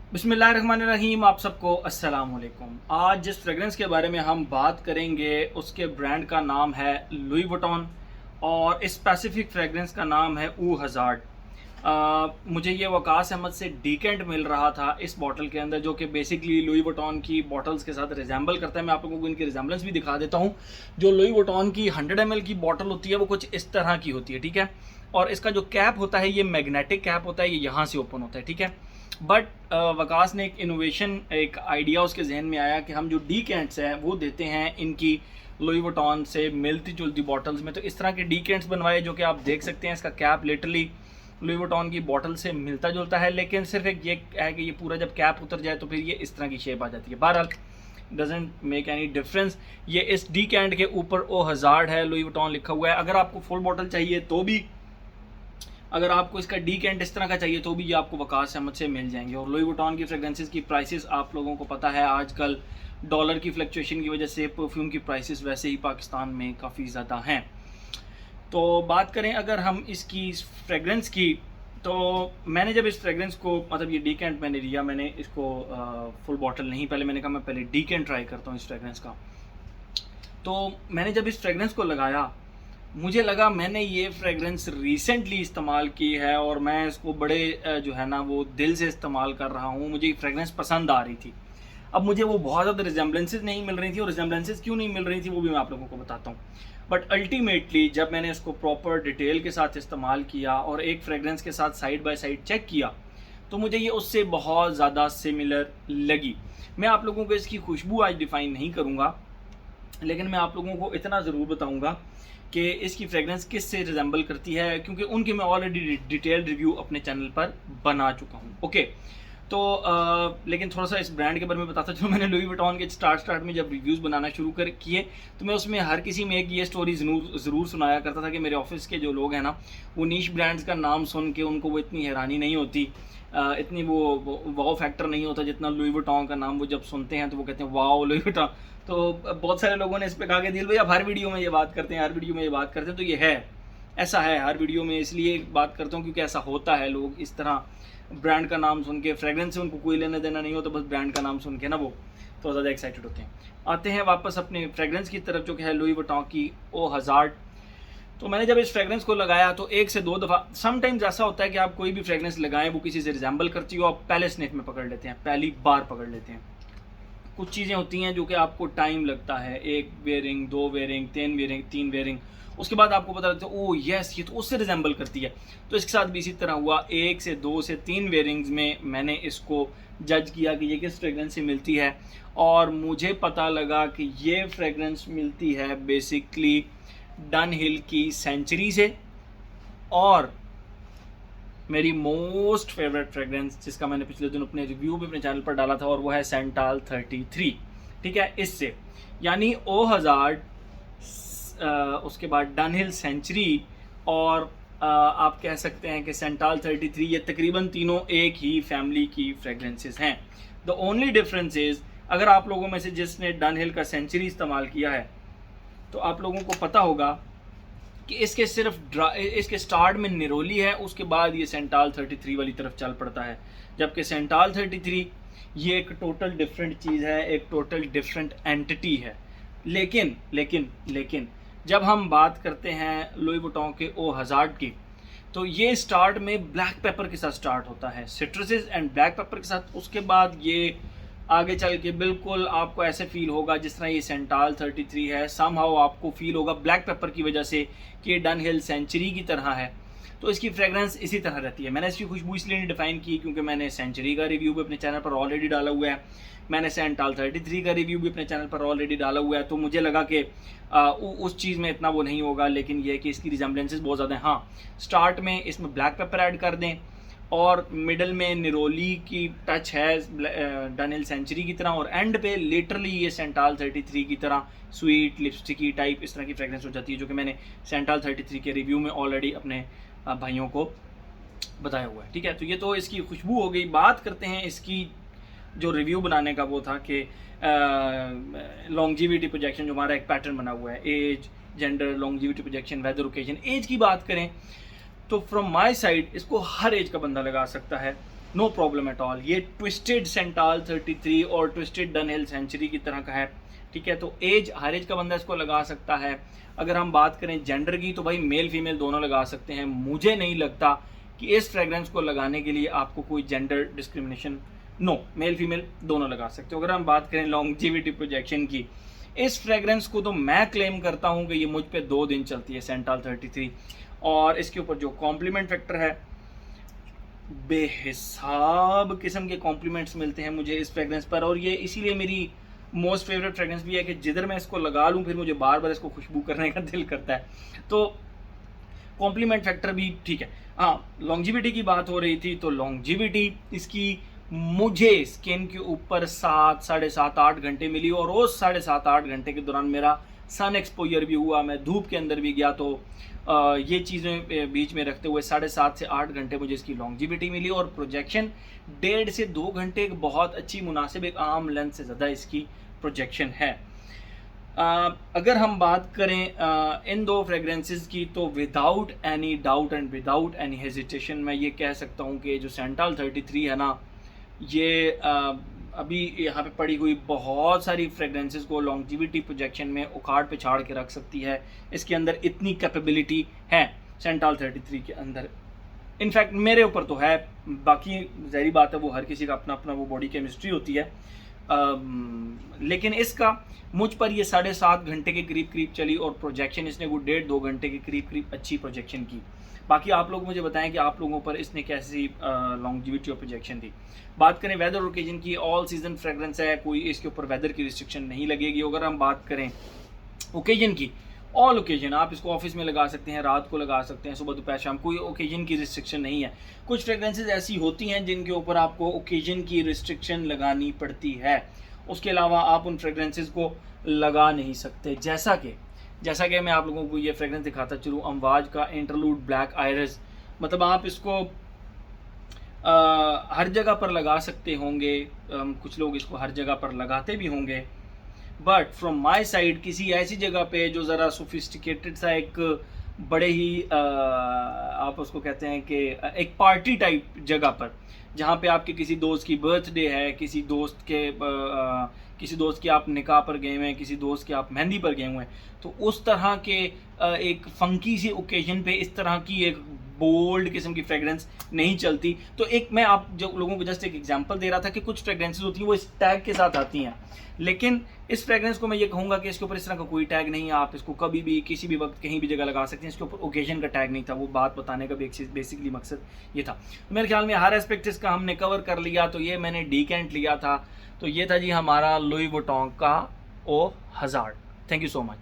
बिस्मिल्लाहिर्रहमानिर्रहीम। आप सबको अस्सलाम वालेकुम। आज जिस फ्रेगरेंस के बारे में हम बात करेंगे उसके ब्रांड का नाम है लुई वुइटन और इस स्पेसिफिक फ्रेगरेंस का नाम है ऊ हज़ार्ड। मुझे ये वकास अहमद से डीकेंट मिल रहा था इस बॉटल के अंदर, जो कि बेसिकली लुई वुइटन की बॉटल्स के साथ रिजेंबल करता है। मैं आप लोगों को इनकी रिजेंबलेंस भी दिखा देता हूँ। जो लुई वुइटन की 100 ml की बॉटल होती है वो कुछ इस तरह की होती है, ठीक है। और इसका जो कैप होता है ये मैग्नेटिक कैप होता है, ये यहाँ से ओपन होता है, ठीक है। बट वकास ने एक इनोवेशन, एक आइडिया उसके जहन में आया कि हम जो डी कैंट्स हैं वो देते हैं इनकी लुई वुइटन से मिलती जुलती बॉटल्स में। तो इस तरह के डी कैंट्स बनवाए, जो कि आप देख सकते हैं इसका कैप लिटरली लुई वुइटन की बॉटल से मिलता जुलता है, लेकिन सिर्फ एक ये है कि ये पूरा जब कैप उतर जाए तो फिर ये इस तरह की शेप आ जाती है। बहरहाल डजेंट मेक एनी डिफरेंस। ये इस डी कैंट के ऊपर ओ हज़ार्ड है, लुई वुइटन लिखा हुआ है। अगर आपको फुल बॉटल चाहिए तो भी, अगर आपको इसका डी कैंट इस तरह का चाहिए तो भी ये आपको वकास अहमद से मिल जाएंगे। और लुई वुइटन की फ्रेगरेंसेस की प्राइसेस आप लोगों को पता है, आजकल डॉलर की फ्लक्चुएशन की वजह से परफ्यूम की प्राइसेस वैसे ही पाकिस्तान में काफ़ी ज़्यादा हैं। तो बात करें अगर हम इसकी फ्रेगरेंस की, तो मैंने जब इस फ्रेगरेंस को, मतलब ये डी कैंट मैंने लिया, मैंने इसको फुल बॉटल नहीं, पहले मैंने कहा मैं पहले डी कैंट ट्राई करता हूँ इस फ्रेगरेंस का। तो मैंने जब इस फ्रेगरेंस को लगाया, मुझे लगा मैंने ये फ्रेगरेंस रिसेंटली इस्तेमाल की है और मैं इसको बड़े जो है ना वो दिल से इस्तेमाल कर रहा हूँ। मुझे ये फ्रेगरेंस पसंद आ रही थी। अब मुझे वो बहुत ज़्यादा रिजेंबलेंसेज नहीं मिल रही थी, और रिजेंबलेंसेज क्यों नहीं मिल रही थी वो भी मैं आप लोगों को बताता हूँ। बट अल्टीमेटली जब मैंने इसको प्रॉपर डिटेल के साथ इस्तेमाल किया और एक फ्रेगरेंस के साथ साइड बाय साइड चेक किया, तो मुझे ये उससे बहुत ज़्यादा सिमिलर लगी। मैं आप लोगों को इसकी खुशबू आज डिफ़ाइन नहीं करूँगा, लेकिन मैं आप लोगों को इतना ज़रूर बताऊंगा कि इसकी फ्रेगरेंस किस से रिजेंबल करती है, क्योंकि उनके मैं ऑलरेडी डिटेल्ड रिव्यू अपने चैनल पर बना चुका हूँ। ओके, तो लेकिन थोड़ा सा इस ब्रांड के बारे में बताता चलूँ। मैंने लुई वुइटन के स्टार्ट में जब रिव्यूज़ बनाना शुरू कर किए, तो मैं उसमें हर किसी में एक ये स्टोरी ज़रूर सुनाया करता था कि मेरे ऑफिस के जो लोग हैं ना, वो नीश ब्रांड्स का नाम सुन के उनको वो इतनी हैरानी नहीं होती, इतनी वो वाव फैक्टर नहीं होता जितना लुई वुइटन का नाम वो जब सुनते हैं तो वो कहते हैं वाओ लुई वुइटन। तो बहुत सारे लोगों ने इस पे कहा कि दिल भाई आप हर वीडियो में ये बात करते हैं, हर वीडियो में ये बात करते हैं। तो ये है, ऐसा है हर वीडियो में, इसलिए बात करता हूँ क्योंकि ऐसा होता है। लोग इस तरह ब्रांड का नाम सुन के, फ्रेगरेंस से उनको कोई लेना देना नहीं होता, बस ब्रांड का नाम सुन के ना वो थोड़ा ज़्यादा एक्साइटेड होते हैं। आते हैं वापस अपने फ्रेगरेंस की तरफ, जो कि है लुई वुइटन की ओ हज़ार्ड। तो मैंने जब इस फ्रेगरेंस को लगाया तो 1 से 2 दफ़ा, समटाइम्स ऐसा होता है कि आप कोई भी फ्रेगरेंस लगाएं वो किसी से रिजेंबल करती हो, आप पहले स्निफ में पकड़ लेते हैं, पहली बार पकड़ लेते हैं। कुछ चीज़ें होती हैं जो कि आपको टाइम लगता है, 1 वेयरिंग, 2 वेयरिंग, 3 वेयरिंग, उसके बाद आपको पता लगता है ओह यस ये तो उससे रिजेंबल करती है। तो इसके साथ भी इसी तरह हुआ, 1 से 2 से 3 वेयरिंग्स में मैंने इसको जज किया कि ये किस फ्रेगरेंस से मिलती है, और मुझे पता लगा कि ये फ्रेगरेंस मिलती है बेसिकली डनहिल की सेंचुरी से, और मेरी मोस्ट फेवरेट फ्रेगरेंस जिसका मैंने पिछले दिन अपने रिव्यू भी अपने चैनल पर डाला था, और वो है सेंटाल 33, ठीक है। इससे यानी ओ हज़ार्ड, उसके बाद डनहिल सेंचुरी, और आप कह सकते हैं कि सेंटाल 33, ये तकरीबन तीनों एक ही फैमिली की फ्रेगरेंसेस हैं। द ओनली डिफरेंस इज़, अगर आप लोगों में से जिसने डनहिल का सेंचुरी इस्तेमाल किया है तो आप लोगों को पता होगा कि इसके सिर्फ इसके स्टार्ट में निरोली है, उसके बाद ये सेंटाल 33 वाली तरफ चल पड़ता है। जबकि सेंटाल 33 ये एक टोटल डिफरेंट चीज़ है, एक टोटल डिफरेंट एंटिटी है। लेकिन लेकिन लेकिन जब हम बात करते हैं लुई वुइटन के ओ हज़ार्ड की, तो ये स्टार्ट में ब्लैक पेपर के साथ स्टार्ट होता है, सिट्रसेस एंड ब्लैक पेपर के साथ। उसके बाद ये आगे चल के बिल्कुल आपको ऐसे फील होगा जिस तरह ये सेंटाल 33 है, समहाउ आपको फील होगा ब्लैक पेपर की वजह से कि ये डनहिल सेंचुरी की तरह है। तो इसकी फ्रेगरेंस इसी तरह रहती है। मैंने इसकी खुशबू इसलिए नहीं डिफाइन की क्योंकि मैंने सेंचुरी का रिव्यू भी अपने चैनल पर ऑलरेडी डाला हुआ है, मैंने सेंटाल 33 का रिव्यू भी अपने चैनल पर ऑलरेडी डाला हुआ है। तो मुझे लगा कि उस चीज़ में इतना वो नहीं होगा, लेकिन ये कि इसकी रिजेंबलेंसेस बहुत ज़्यादा हैं। हाँ, स्टार्ट में इसमें ब्लैक पेपर ऐड कर दें, और मिडल में निरोली की टच है डनहिल सेंचुरी की तरह, और एंड पे लिटरली ये सेंटाल 33 की तरह स्वीट लिपस्टिकी टाइप इस तरह की फ्रेगरेंस हो जाती है, जो कि मैंने सेंटाल 33 के रिव्यू में ऑलरेडी अपने भाइयों को बताया हुआ है, ठीक है। तो ये तो इसकी खुशबू हो गई। बात करते हैं इसकी जो रिव्यू बनाने का, वो था कि लॉन्जिविटी प्रोजेक्शन, जो हमारा एक पैटर्न बना हुआ है, age, gender, longevity projection, weather occasion. Age की बात करें तो फ्रॉम माय साइड इसको हर एज का बंदा लगा सकता है, नो प्रॉब्लम एट ऑल। ये ट्विस्टेड सेंटाल 33 और ट्विस्टेड डनहिल सेंचुरी की तरह का है, ठीक है। तो एज, हर एज का बंदा इसको लगा सकता है। अगर हम बात करें जेंडर की तो भाई मेल फीमेल दोनों लगा सकते हैं। मुझे नहीं लगता कि इस फ्रेगरेंस को लगाने के लिए आपको कोई gender discrimination, no, male female दोनों लगा सकते हो। अगर हम बात करें लॉन्जिविटी प्रोजेक्शन की, इस फ्रेगरेंस को तो मैं क्लेम करता हूँ कि ये मुझ पे 2 दिन चलती है, सेंटाल 33। और इसके ऊपर जो कॉम्प्लीमेंट फैक्टर है, बेहिसाब किस्म के कॉम्प्लीमेंट्स मिलते हैं मुझे इस फ्रेगरेंस पर। और ये इसीलिए मेरी मोस्ट फेवरेट फ्रेगरेंस भी है कि जिधर मैं इसको लगा लूँ फिर मुझे बार बार इसको खुशबू करने का दिल करता है। तो कॉम्प्लीमेंट फैक्टर भी ठीक है। हाँ, लॉन्जिविटी की बात हो रही थी, तो लॉन्जिविटी इसकी मुझे स्किन के ऊपर 7, 7.5, 8 घंटे मिली। और उस 7.5, 8 घंटे के दौरान मेरा सन एक्सपोजर भी हुआ, मैं धूप के अंदर भी गया। तो ये चीज़ें बीच में रखते हुए 7.5 से 8 घंटे मुझे इसकी लॉन्जिविटी मिली। और प्रोजेक्शन 1.5 से 2 घंटे एक बहुत अच्छी मुनासिब, एक आम लेंथ से ज़्यादा इसकी प्रोजेक्शन है। अगर हम बात करें इन 2 फ्रेगरेंसेस की, तो without any doubt and without any hesitation मैं ये कह सकता हूँ कि जो सेंटाल 33 है ना, ये अभी यहाँ पे पड़ी हुई बहुत सारी फ्रेगरेंसेस को लॉन्जिविटी प्रोजेक्शन में उखाड़ पे छाड़ के रख सकती है। इसके अंदर इतनी कैपेबिलिटी है सेंटाल 33 के अंदर। इनफैक्ट मेरे ऊपर तो है, बाकी ज़ाहिर बात है वो हर किसी का अपना अपना वो बॉडी केमिस्ट्री होती है। लेकिन इसका मुझ पर ये 7.5 घंटे के करीब करीब चली और प्रोजेक्शन इसने वो 1.5-2 घंटे के करीब करीब अच्छी प्रोजेक्शन की। बाकी आप लोग मुझे बताएं कि आप लोगों पर इसने कैसी लॉन्जिविटी और प्रोजेक्शन दी। बात करें वेदर ओकेजन की, ऑल सीजन फ्रेगरेंस है, कोई इसके ऊपर वेदर की रिस्ट्रिक्शन नहीं लगेगी। अगर हम बात करें ओकेजन की, ऑल ओकेजन आप इसको ऑफिस में लगा सकते हैं, रात को लगा सकते हैं, सुबह दोपहर शाम, कोई ओकेजन की रिस्ट्रिक्शन नहीं है। कुछ फ्रेगरेंसेज ऐसी होती हैं जिनके ऊपर आपको ओकेजन की रिस्ट्रिक्शन लगानी पड़ती है, उसके अलावा आप उन फ्रेगरेंसेज को लगा नहीं सकते। जैसा कि मैं आप लोगों को ये फ्रेगरेंस दिखाता चलूँ, अमवाज का इंटरलूड ब्लैक आयरिस, मतलब आप इसको हर जगह पर लगा सकते होंगे, कुछ लोग इसको हर जगह पर लगाते भी होंगे, बट फ्रॉम माई साइड किसी ऐसी जगह पे जो ज़रा सोफिस्टिकेटेड सा, एक बड़े ही आप उसको कहते हैं कि एक पार्टी टाइप जगह पर, जहाँ पे आपके किसी दोस्त की बर्थडे है, किसी दोस्त के आप निकाह पर गए हुए हैं, किसी दोस्त के आप मेहंदी पर गए हुए हैं, तो उस तरह के एक फंकी सी ओकेजन पे इस तरह की एक बोल्ड किस्म की फ्रेगरेंस नहीं चलती। तो एक मैं आप जो लोगों को जस्ट एक एग्जांपल दे रहा था कि कुछ फ्रेगरेंसेस होती हैं वो इस टैग के साथ आती हैं, लेकिन इस फ्रेगरेंस को मैं ये कहूँगा कि इसके ऊपर इस तरह का कोई टैग नहीं है। आप इसको कभी भी किसी भी वक्त कहीं भी जगह लगा सकते हैं। इसके ऊपर ओकेजन का टैग नहीं था, वो बात बताने का भी एक बेसिकली मकसद ये था। तो मेरे ख्याल में हर एस्पेक्ट इसका हमने कवर कर लिया। तो ये मैंने डीकेंट लिया था, तो ये था जी हमारा लुई वुइटन का ओ हज़ार्ड। Thank you so much.